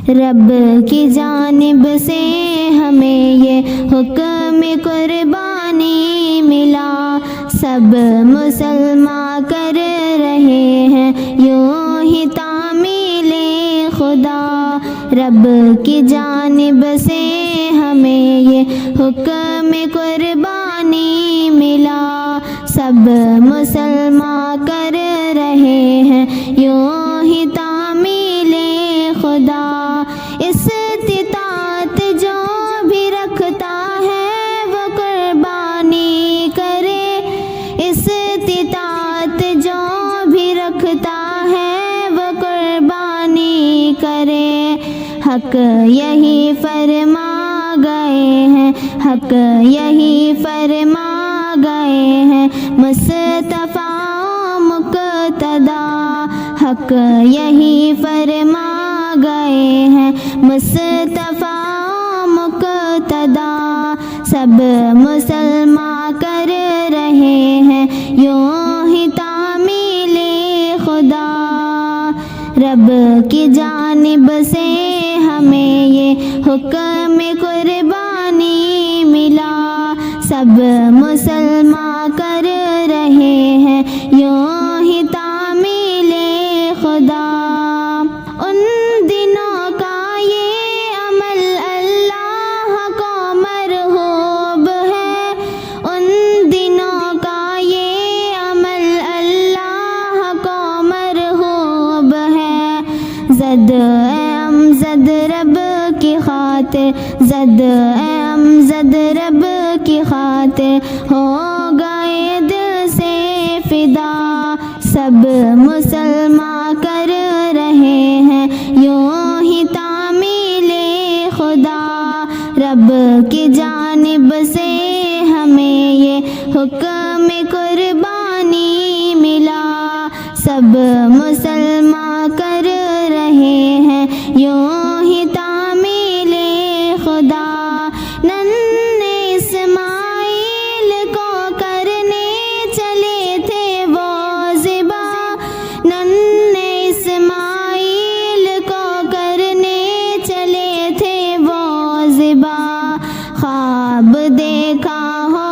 رب کی جانب سے ہمیں یہ حکم قربانی ملا، سب مسلمان کر رہے ہیں یوں ہی تعمیل خدا۔ رب کی جانب سے ہمیں یہ حکم قربانی ملا، سب مسلمان کر رہے ہیں یوں ہی تعمیل خدا۔ استطاعت جو بھی رکھتا ہے وہ قربانی کرے، استطاعت جو بھی رکھتا ہے وہ قربانی کرے۔ حق یہی فرما گئے ہیں، حق یہی فرما گئے ہیں مصطفیٰ مقتدیٰ، حق یہی فرما گئے ہیں مصطفیٰ مقتدیٰ۔ سب مسلمان کر رہے ہیں یوں ہی تعمیل خدا۔ رب کی جانب سے ہمیں یہ حکم قربانی ملا، سب مسلمان کر رہے ہیں یوں ہی تعمیل خدا۔ ان دنوں کا یہ عمل اللہ کو مرغوب ہے، ان دنوں کا یہ عمل اللہ کو مرغوب ہے۔ زد امزد رب کی خاطر، زد امزد رب کی خاطر ہو گئے دل سے فدا، سب مسلمان کر رہے ہیں یوں ہی تعمیل خدا۔ رب کی جانب سے ہمیں یہ حکم قربانی ملا، سب مسلمان کر رہے ہیں یوں ہی تعمیل خدا۔ ننھے اسماعیل کو کرنے چلے تھے وہ ذبح، ننھے اسماعیل کو کرنے چلے تھے وہ ذبح۔ خواب دیکھا ہو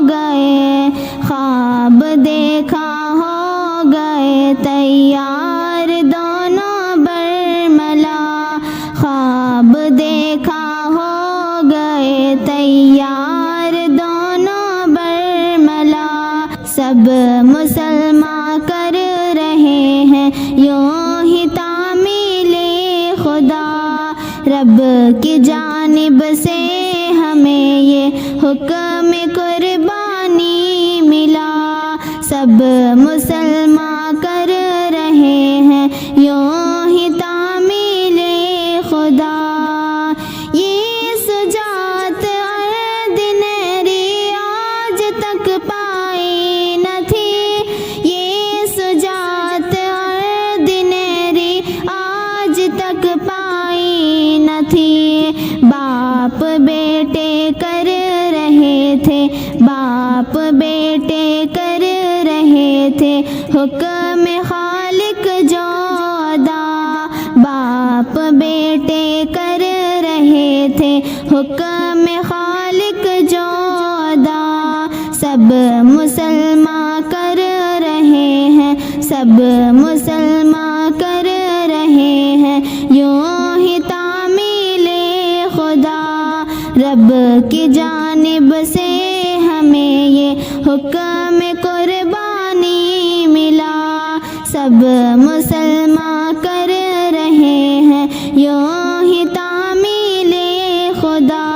گئے، خواب دیکھا ہو گئے تیار دونوں برملا، خواب دیکھا ہو گئے تیار دونوں برملا۔ سب مسلمان کر رہے ہیں یوں ہی تعمیل خدا۔ رب کی جانب سے ہمیں یہ حکم قربانی ملا، سب مسلمان کر رہے ہیں یوں ہی تعمیل خدا۔ یہ سجات اردنری آج تک پائی نہ تھی، یہ سجات اردنری آج تک پائی نہ تھی۔ باپ بیٹے کر رہے تھے، باپ بیٹے کر رہے تھے حکم خالق جو ادا، باپ بیٹے کر رہے تھے حکم خالق جو ادا۔ سب مسلمان کر رہے ہیں، سب مسلمان کر رہے ہیں یوں ہی تعمیل خدا۔ رب کی جانب سے ہمیں یہ حکم قربانی ملا، سب مسلمان کر رہے ہیں یوں ہی تعمیل خدا۔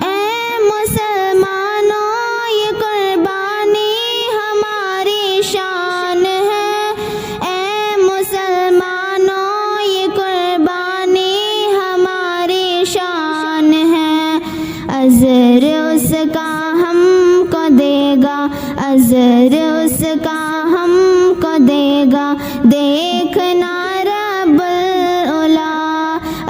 اے مسلمانوں یہ قربانی ہماری شان ہے، اے مسلمانوں یہ قربانی ہماری شان ہے۔ عذر اس کا ہم کو دے گا، عذر اس کا ہم کو دے گا دیکھنا رب العلا،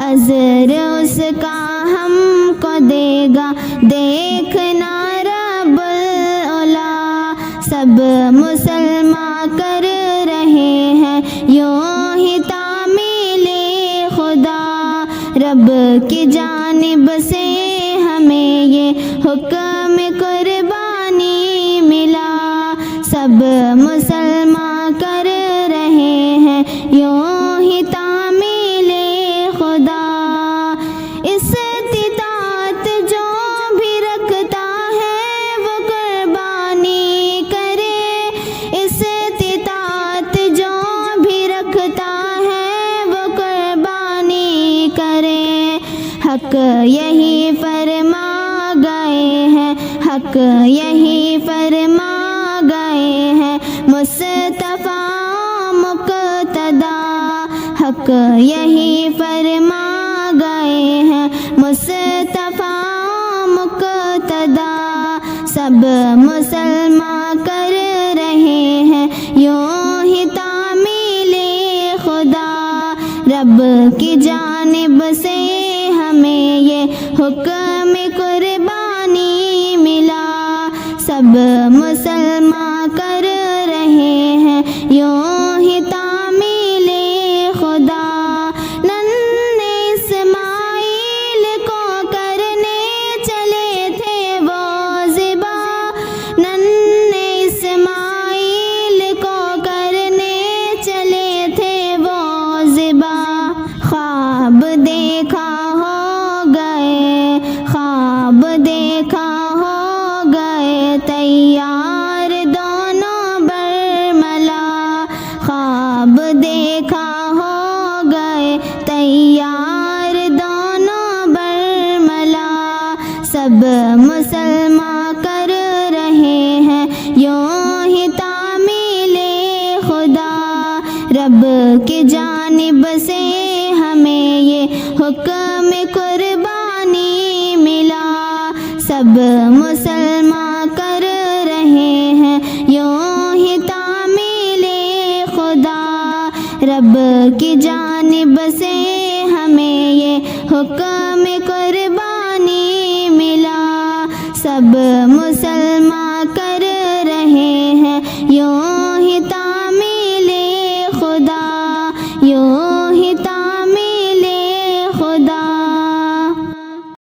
عذر اس کا ہم کو دے گا دیکھنا رب العلا۔ سب مسلمان کر رہے ہیں یوں ہی تعمیل خدا۔ رب کی جانب سے ہمیں یہ حکم قربانی ملا، سب مسلمان کر رہے ہیں یوں ہی تعمیل خدا، استطاعت جو بھی رکھتا ہے وہ قربانی کرے، استطاعت جو بھی رکھتا ہے وہ قربانی کرے، حق یہی فرما گئے ہیں، حق یہی فرما گئے ہیں مصطفیٰ مقتدی، حق یہی فرما گئے ہیں مصطفیٰ مقتدی، سب مسلمان کر رہے ہیں یوں ہی تعمیل خدا، رب کی جانب سے ہمیں یہ حکم قربانی ملا، سب مسلمان کر رہے ہیں یوں ہی تعمیل خدا، ننھے اسماعیل کو کرنے چلے تھے وہ ذبح، ننھے اسماعیل کو کرنے چلے تھے وہ ذبح، خواب دیکھا ہو گئے، خواب دیکھا ہو گئے تیار دونوں برملا، خواب دیکھا ہو گئے تیار دونوں برملا، سب مسلمان کر رہے ہیں یوں ہی تعمیل خدا، رب کی جانب سے ہمیں یہ حکم قربانی ملا، سب مسلمان کر رہے ہیں یوں ہی تعمیل خدا، رب کی جانب سے ہمیں یہ حکم قربانی ملا، سب مسلمان